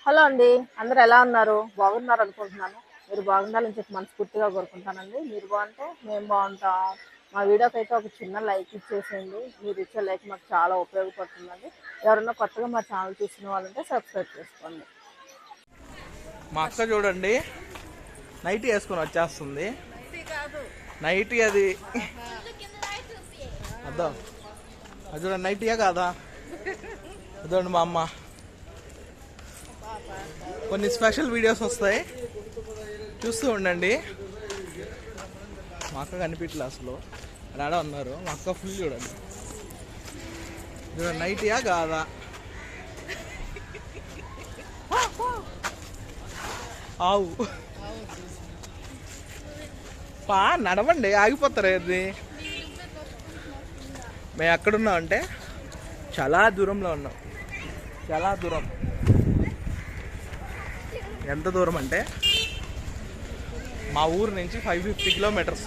Hello అండి. అందరూ ఎలా ఉన్నారు? బాగున్నారు అనుకుంటున్నాను. మీరు బాగుండాలని చెప్పి మనస్ఫూర్తిగా కోరుకుంటానండి. మీరు బాగుంటే మేము బాగుంటాం. మా వీడియోకైతే ఒక చిన్న లైక్ ఇచ్చేసేయండి. మీరు ఇచ్చే లైక్ మాకు చాలా ఉపయోగపడుతుందండి. ఎవరైనా కొత్తగా మా ఛానల్ చూసిన వాళ్ళంటే సబ్స్క్రైబ్ చేసుకోండి. మా అక్క చూడండి నైటీ వేసుకొని వచ్చేస్తుంది. నైటీ అది అద్దా అది చూడండి, నైటీయా కాదా? అదండి మా అమ్మ. కొన్ని స్పెషల్ వీడియోస్ వస్తాయి, చూస్తూ ఉండండి. మా అక్క కనిపించలే అసలు, రాడా ఉన్నారు. మా అక్క ఫుల్ చూడండి, చూడండి నైటీయా కాదా? ఆవు పా నడవండి, ఆగిపోతారు. అది మేము ఎక్కడున్నాం అంటే చాలా దూరంలో ఉన్నాం. చాలా దూరం. ఎంత దూరం అంటే మా ఊరు నుంచి 550 కిలోమీటర్స్,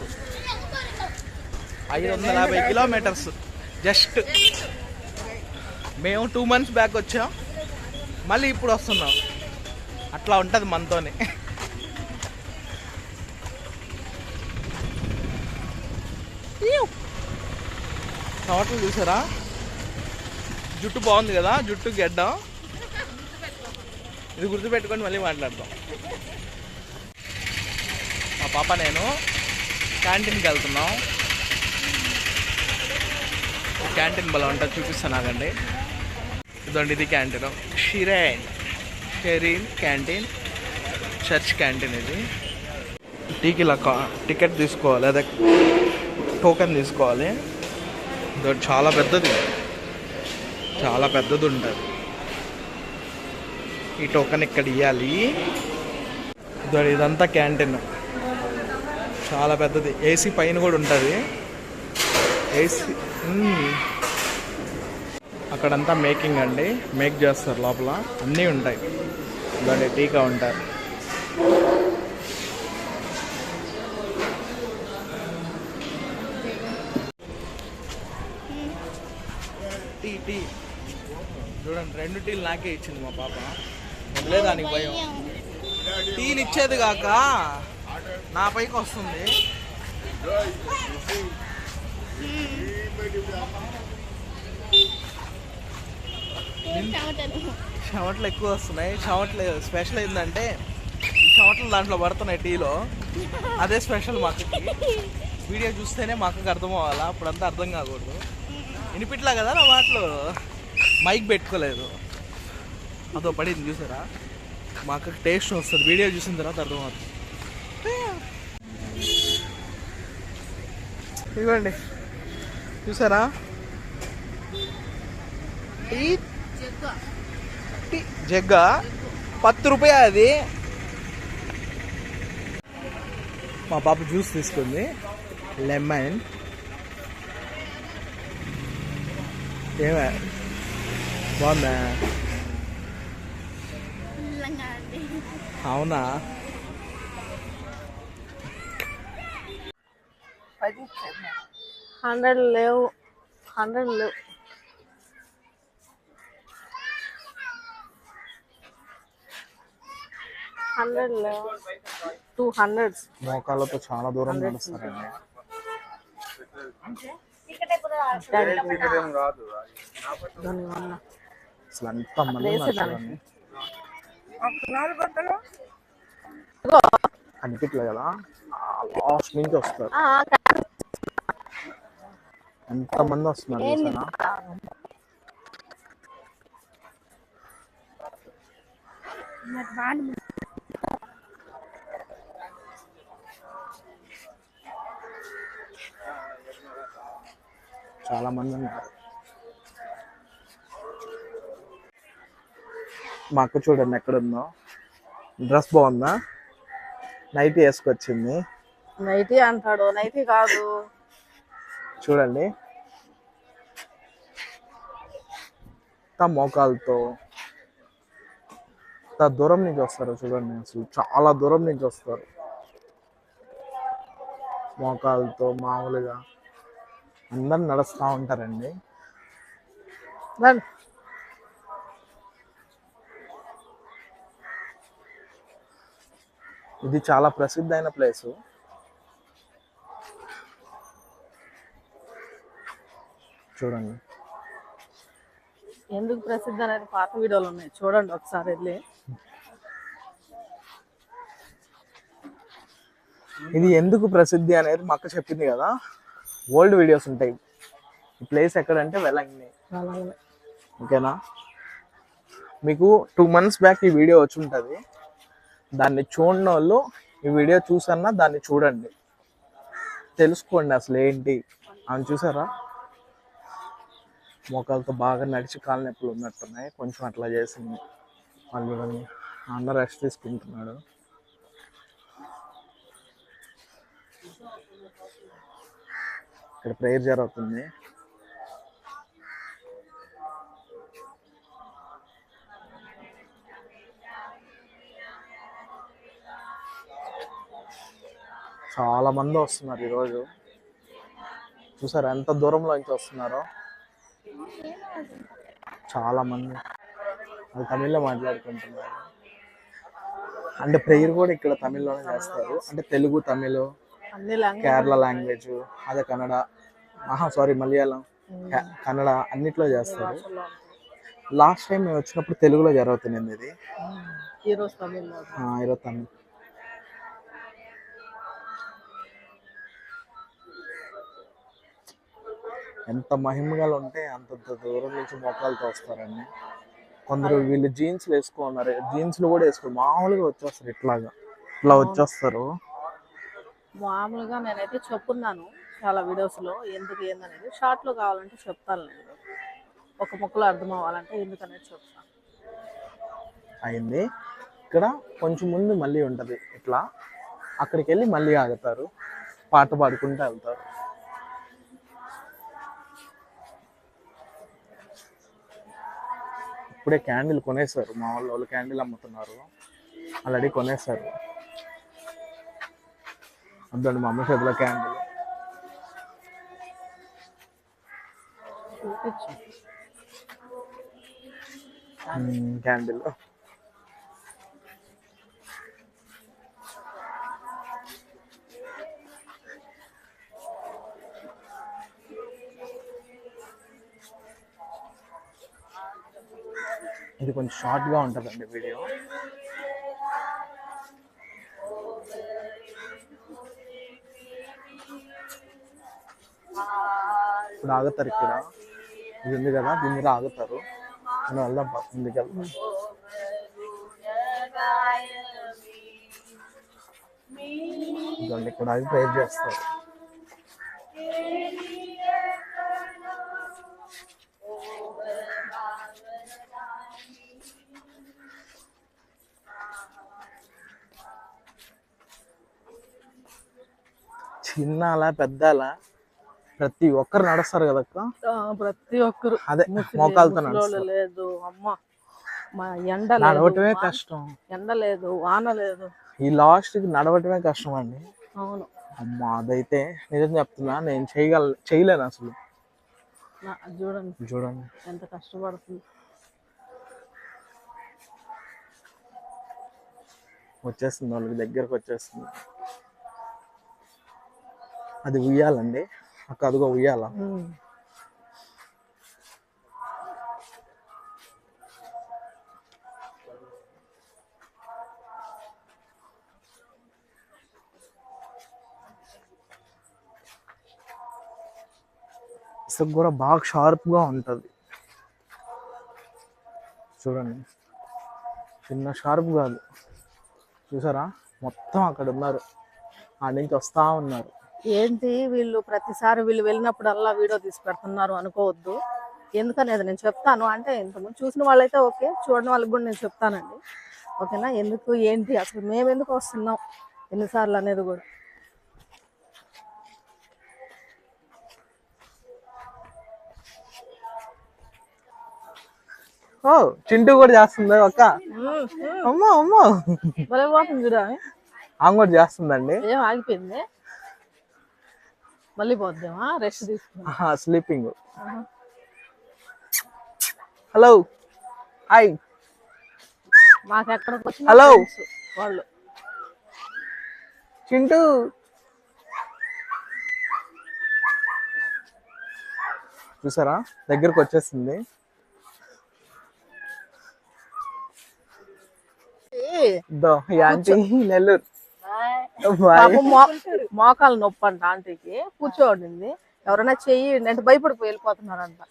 550 కిలోమీటర్స్ జస్ట్. మేము 2 months బ్యాక్ వచ్చాం, మళ్ళీ ఇప్పుడు వస్తున్నాం. అట్లా ఉంటుంది మనతోనే. టమాటాలు చూసారా? జుట్టు బాగుంది కదా, జుట్టు గెడ్డం. ఇది గుర్తుపెట్టుకొని మళ్ళీ మాట్లాడతాం. మా పాప నేను క్యాంటీన్కి వెళ్తున్నాం. క్యాంటీన్ బలం ఉంటుంది, చూపిస్తాను ఆగండి. ఇదండి, ఇది canteen. Shereen canteen, church canteen. ఇది టీకి ఇలా టికెట్ తీసుకోవాలి, అదే టోకెన్ తీసుకోవాలి. ఇది చాలా పెద్దది, చాలా పెద్దది ఉంటుంది. ఈ టోకెన్ ఇక్కడ ఇవ్వాలి. ఇదంతా క్యాంటీన్, చాలా పెద్దది. ఏసీ పైన కూడా ఉంటుంది. ఏసీ అక్కడంతా మేకింగ్ అండి, మేక్ చేస్తారు లోపల, అన్నీ ఉంటాయి. దాని టీ కౌంటర్. టీ టీ చూడండి, 2 టీలు నాకే ఇచ్చింది మా పాప. వదిలే దానికి భయం. టీలు ఇచ్చేది కాక నా పైకి వస్తుంది. చెమటలు ఎక్కువ వస్తున్నాయి. చెమటలు స్పెషల్ ఏంటంటే చెమటలు దాంట్లో పడుతున్నాయి టీలో, అదే స్పెషల్ మా అక్కకి. వీడియో చూస్తేనే మా అక్కకి అర్థం అవ్వాలా, అప్పుడంతా అర్థం కాకూడదు. వినిపిట్లా కదా నా మాటలు, మైక్ పెట్టుకోలేదు. అదో పడింది చూసారా? మా అక్కకి టేస్ట్ వస్తుంది, వీడియో చూసిన తర్వాత అర్థం అవుతుంది. ఇదిగోండి, చూసారా? టీ జగ్గా 10 రూపాయలు అది. మా పాప జ్యూస్ తీసుకుంది, లెమన్. ఏమే బాగుందా? అవునా? 100 లేవు, 100 లేవు. 100 లేవు, 200. మోకాళ్ళతో చాలా దూరం నడుస్తారండి. అసలు ఎంత మంది అనిపించలే కదా, లాస్ట్ నుంచి వస్తారు. ఎంతమంది వస్తున్నారు చూసారా? చాలా మంది ఉన్నారు. మా అక్క చూడండి ఎక్కడుందో. డ్రెస్ బాగుందా? నైటీ వేసుకొచ్చింది. నైటీ అంటాడు, నైటీ కాదు. చూడండి, మోకాలతో దూరం నుంచి వస్తారు. చూడండి, అసలు చాలా దూరం నుంచి వస్తారు. మోకాలతో మామూలుగా అందరు నడుస్తూ ఉంటారండి. ఇది చాలా ప్రసిద్ధమైన ప్లేసు. చూడండి. ఎందుకు ప్రసిద్ధి అనేది పాత వీడియోలు ఉన్నాయి, చూడండి ఒకసారి వెళ్ళి. ఇది ఎందుకు ప్రసిద్ధి అనేది మా అక్క చెప్పింది కదా, ఓల్డ్ వీడియోస్ ఉంటాయి. ఈ ప్లేస్ ఎక్కడంటే వెలంగిని. అలాగే. ఓకేనా, మీకు 2 months బ్యాక్ ఈ వీడియో వచ్చి ఉంటుంది. దాన్ని చూడని వాళ్ళు ఈ వీడియో చూసన్నా దాన్ని చూడండి, తెలుసుకోండి అసలు ఏంటి అని. చూసారా, మోకాలతో బాగా నడిచి కాళ్ళ నొప్పులు ఉన్నట్టున్నాయి, కొంచెం అట్లా చేసింది. మళ్ళీ అన్న రెస్ట్ తీసుకుంటున్నాడు. ఇక్కడ ప్రేయర్ జరుగుతుంది. చాలా మంది వస్తున్నారు ఈరోజు. చూసారా ఎంత దూరంలో నుంచి వస్తున్నారో, చాలా మంది. వాళ్ళు తమిళ్లో మాట్లాడుకుంటున్నారు. అంటే ప్రేయర్ కూడా ఇక్కడ తమిళ్లోనే చేస్తారు. అంటే తెలుగు, తమిళ్, అన్ని లాంగ్వేజ్ కేరళ లాంగ్వేజ్, అదే కన్నడ, సారీ మలయాళం, కన్నడ అన్నిట్లో చేస్తారు. లాస్ట్ టైం మేము వచ్చినప్పుడు తెలుగులో జరుగుతుంది ఇది. ఈరోజు తమిళ్లో. ఈరోజు తమిళ్. ఎంత మహిమగా ఉంటే అంత దూరం నుంచి మొక్కలతో వస్తారండి. కొందరు వీళ్ళు జీన్స్ వేసుకున్నారు, జీన్స్లు కూడా వేసుకోరు, మామూలుగా వచ్చేస్తారు. ఇట్లా వచ్చేస్తారు. మామూలుగా నేనైతే చెప్పున్నాను చాలా వీడియోస్లో, ఎందుకు ఏందనేది. షార్ట్లో కావాలంటే చెప్తాను, నేను ఒక ముక్కలో అర్థం అవ్వాలంటే ఎందుకనేది చెప్తాను. అయింది. ఇక్కడ కొంచెం ముందు మళ్ళీ ఉంటుంది, ఇట్లా అక్కడికి వెళ్ళి మళ్ళీ ఆగుతారు, పాట పాడుకుంటూ వెళ్తారు. ఇప్పుడే క్యాండిల్ కొనేసారు, మా వాళ్ళు క్యాండిల్ అమ్ముతున్నారు, ఆల్రెడీ కొనేసారు. అద్దండి మా అమ్మ చేతిలో క్యాండిల్. క్యాండిల్ ఇది కొంచెం షార్ట్గా ఉంటుందండి వీడియో. ఇప్పుడు ఆగుతారు ఇక్కడ, ఇది ఉంది కదా, దీని మీద ఆగుతారు. మనం వెళ్దాం ముందుకు వెళ్దాం. ఇదండి, ఇక్కడ ఆగి ప్రేయర్ చేస్తారు. చిన్నాలా పెద్దాలా ప్రతి ఒక్కరు నడుస్తారు కదక్క. ప్రతి ఒక్కరు అదే మోకాలతో ముసలోళ్ళు లేదు, అమ్మ మా ఎండ నడవటమే కష్టం. ఎండ లేదు, వాన లేదు, ఈ లాస్ట్ కి నడవటమే కష్టం అండి. అవును అమ్మ, అదైతే నిజం చెప్తున్నా, నేను చేయలేను అసలు. చూడండి ఎంత కష్టపడుతుంది. వచ్చేస్తుంది, వాళ్ళకి దగ్గరకు వచ్చేస్తుంది. అది ఉయ్యాలండి అక్క, అదిగో ఉయ్యాల. ఇసుక కూడా బాగా షార్ప్గా ఉంటుంది. చూడండి, చిన్న షార్ప్ కాదు. చూసారా, మొత్తం అక్కడ ఉన్నారు, ఆడ నుంచి వస్తా ఉన్నారు. ఏంటి వీళ్ళు ప్రతిసారి వీళ్ళు వెళ్ళినప్పుడల్లా వీడియో తీసి పెడుతున్నారు అనుకోవద్దు, ఎందుకనేది నేను చెప్తాను. అంటే ఇంతకుముందు చూసిన వాళ్ళైతే ఓకే, చూడని వాళ్ళకి కూడా నేను చెప్తానండి, ఓకేనా. ఎందుకు ఏంటి అసలు మేము ఎందుకు వస్తున్నాం ఎన్నిసార్లు అనేది కూడా. ఓ చింటూ కూడా చేస్తుంది అక్క. అమ్మో అమ్మో, భలే పోతుంది చూడ. ఆమె కూడా చేస్తుందండి. ఏం ఆగిపోయింది, మళ్ళీ పోద్దామా, రెస్ట్ తీసుకున్నా. స్లీపింగ్. Hello hi. మాకు ఎక్కడికి వచ్చిన హలో వాళ్ళు చింటూ చూసారా దగ్గరకు వచ్చేసింది. ఇద్దో ఈ ఆంటీ నెల్లూరు. పాపం మోకాలు నొప్పి అంట ఆంటీకి, కూర్చోడింది. ఎవరైనా చెయ్యి అంటే భయపడిపోయి వెళ్ళిపోతున్నారంట.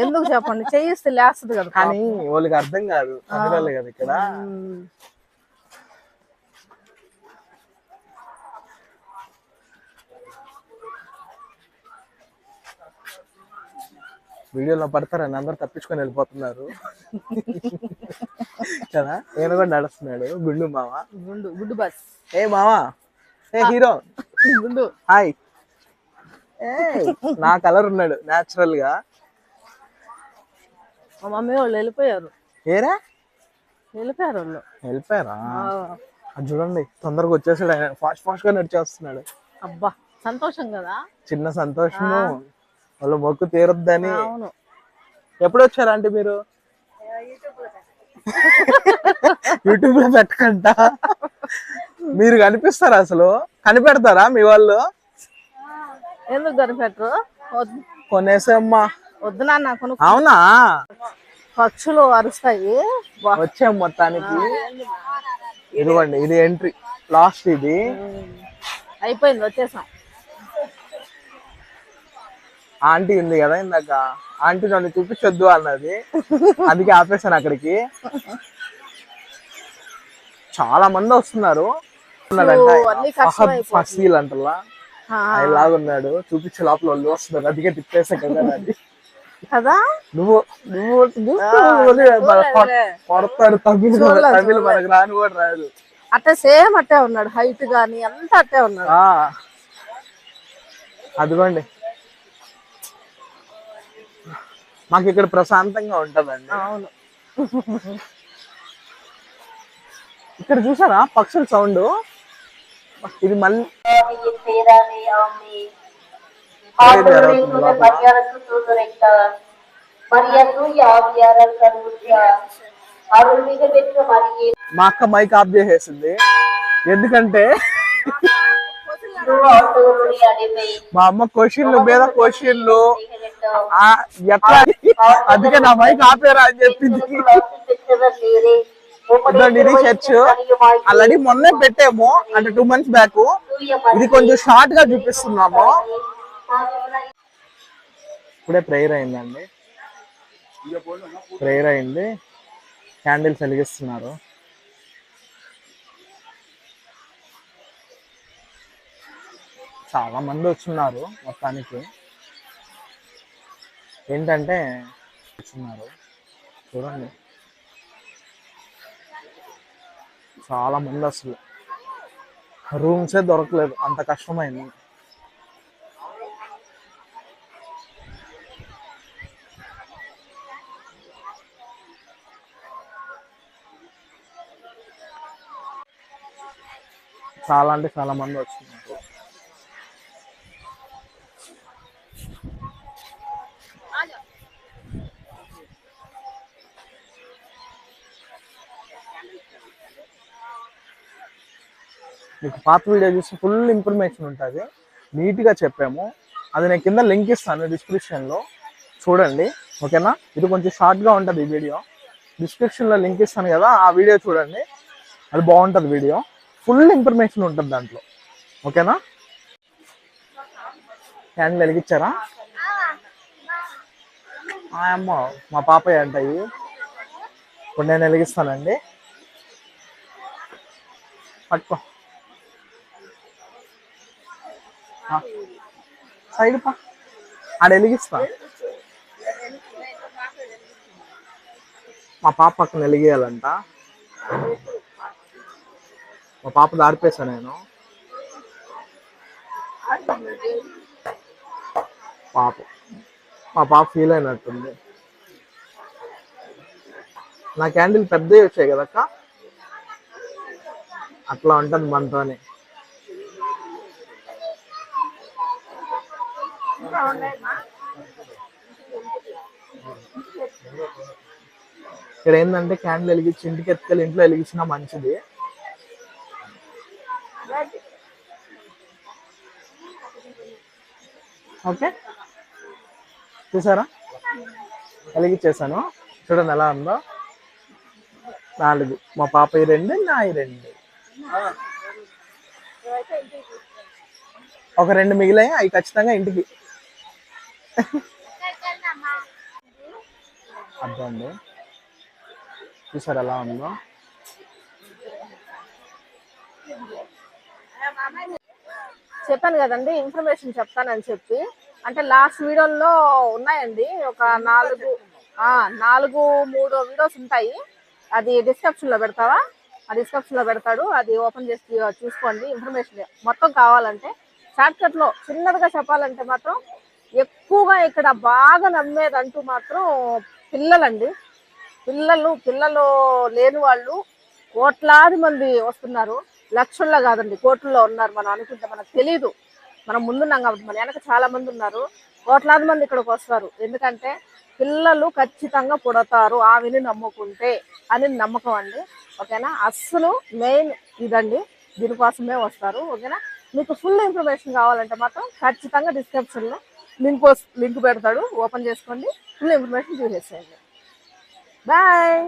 ఎందుకు చెప్పండి, చెయ్యిస్తే లేస్తుంది కదా. కానీ వాళ్ళకి అర్థం కాదు, అందువల్లే కదా ఇక్కడ. వీడియోలో పడతారని అందరు తప్పించుకొని వెళ్ళిపోతున్నారు కదా. నేను కూడా నడుస్తున్నాడు గుండు మామ. గుడ్డు బస్. ఏ మామ, ఏ హీరో గుండు, హాయ్. ఏ నా కలర్ ఉన్నాడు న్యాచురల్ గా. మా మమ్మీ వాళ్ళు వెళ్ళిపోయారు. ఏరా వెళ్ళిపోయారు వాళ్ళు. వెళ్ళిపోయారా? అది చూడండి తొందరగా వచ్చేసాడు ఆయన, ఫాస్ట్ ఫాస్ట్ గా నడిచేస్తున్నాడు. అబ్బా సంతోషం కదా, చిన్న సంతోషము. వాళ్ళు మొక్కు తీరొద్దని. అవును. ఎప్పుడు వచ్చారా అంటే మీరు? యూట్యూబ్ లో పెట్టకంట. మీరు కనిపిస్తారా అసలు? కనిపెడతారా మీ వాళ్ళు? ఎందుకు కనిపెట్టరు? కొనేసమ్మా. వద్దు నాన్న కొను. అవునా, పక్షులు అరుస్తాయి. వచ్చాం మొత్తానికి. ఇదిగోండి ఇది ఎంట్రీ, లాస్ట్ ఇది. అయిపోయింది, వచ్చేసాం. ఆంటీ ఉంది కదా ఇందాక, ఆంటీ నన్ను చూపించొద్దు అన్నది, అందుకే ఆపేసాను అక్కడికి. చాలా మంది వస్తున్నారు. ఫసీల్ అంటలా ఇలాగా ఉన్నాడు, చూపించే లోపల వాళ్ళు వస్తున్నారు, అందుకే తిప్పేసా కదా. అది కదా, నువ్వు కొడతాడు తమిళ మనకు రాని కూడా రాదు. అట్టే సేమ్ అట్టే ఉన్నాడు, హైట్ గాని అంతా అట్టే ఉన్నాడు. అదిగోండి మాకు ఇక్కడ ప్రశాంతంగా ఉంటదండి. అవును. ఇక్కడ చూసారా పక్షుల సౌండ్? ఇది మళ్ళీ మా అక్క మైక్ ఆఫ్ చేసేసింది, ఎందుకంటే మా అమ్మ క్వశ్చన్లు మీద క్వశ్చన్లు ఎట్లా, అందుకే నా మైక్ ఆపేరా అని చెప్పింది. ఇది చర్చ్ ఆల్రెడీ మొన్నే పెట్టాము, అంటే 2 months బ్యాక్. ఇది కొంచెం షార్ట్ గా చూపిస్తున్నాము. ఇప్పుడే ప్రేయర్ అయిందండి, ప్రేయర్ అయింది, క్యాండిల్స్ వెలిగిస్తున్నారు. చాలా మంది వచ్చున్నారు మొత్తానికి. ఏంటంటే వచ్చున్నారు చూడండి, చాలా మంది, అసలు రూమ్సే దొరకలేదు, అంత కష్టమైంది. చాలా అంటే చాలా మంది వచ్చినారు. మీకు పాత వీడియో చూసి ఫుల్ ఇన్ఫర్మేషన్ ఉంటుంది, నీట్గా చెప్పాము. అది నేను కింద లింక్ ఇస్తాను డిస్క్రిప్షన్లో, చూడండి ఓకేనా. ఇది కొంచెం షార్ట్గా ఉంటుంది ఈ వీడియో, డిస్క్రిప్షన్లో లింక్ ఇస్తాను కదా, ఆ వీడియో చూడండి, అది బాగుంటుంది వీడియో, ఫుల్ ఇన్ఫర్మేషన్ ఉంటుంది దాంట్లో ఓకేనా. క్యాండిల్ వెలిగించారా? అమ్మ మా పాపయ్య అంటాయి. ఇప్పుడు నేను వెలిగిస్తానండి, పట్టుకో సైడ్ పా, ఆడ వెలిగిస్తా. మా పాప పక్కన వెలిగేయాలంట, మా పాప దారిపేసా నేను. మా పాప ఫీల్ అయినట్టుంది. నా క్యాండిల్ పెద్దవి వచ్చాయి కదక్క, అట్లా ఉంటుంది మనతోనే. ఇక్కడ ఏంటంటే క్యాండిల్ వెలిగించి ఇంటికి ఎత్తుకెళ్ళి ఇంట్లో వెలిగించినా మంచిది. ఓకే, చూసారా వెలిగించేసాను. చూడండి ఎలా ఉందో. 4, మా పాప 2, నా 2. ఒక 2 మిగిలాయి, అవి ఖచ్చితంగా ఇంటికి. అర్థండి, చూసారు ఎలా ఉందో. చెప్పాను కదండి ఇన్ఫర్మేషన్ చెప్తానని చెప్పి. అంటే లాస్ట్ వీడియోలో ఉన్నాయండి ఒక 3 వీడియోస్ ఉంటాయి. అది డిస్క్రిప్షన్లో పెడతావా? ఆ డిస్క్రిప్షన్లో పెడతాడు, అది ఓపెన్ చేసి చూసుకోండి. ఇన్ఫర్మేషన్ మొత్తం కావాలంటే షార్ట్కట్లో చిన్నదిగా చెప్పాలంటే మాత్రం ఎక్కువగా ఇక్కడ బాగా నమ్మేదంటూ మాత్రం పిల్లలండి. పిల్లలు లేని వాళ్ళు కోట్లాది మంది వస్తున్నారు. లక్షల్లో కాదండి, కోట్లలో ఉన్నారు. మనం అనుకుంటే మనకు తెలీదు, మనం ముందున్నాం కాబట్టి. మన వెనక చాలా మంది ఉన్నారు, కోట్లాది మంది ఇక్కడికి వస్తారు. ఎందుకంటే పిల్లలు ఖచ్చితంగా పుడతారు ఆమెని నమ్ముకుంటే అని నమ్మకం అండి. ఓకేనా? అస్సలు మెయిన్ ఇదండి, దీనికోసమే వస్తారు. ఓకేనా? మీకు ఫుల్ ఇన్ఫర్మేషన్ కావాలంటే మాత్రం ఖచ్చితంగా డిస్క్రిప్షన్లో లింక్ పెడతాడు, ఓపెన్ చేసుకోండి, ఫుల్ ఇన్ఫర్మేషన్ చూసేసేయండి. బాయ్.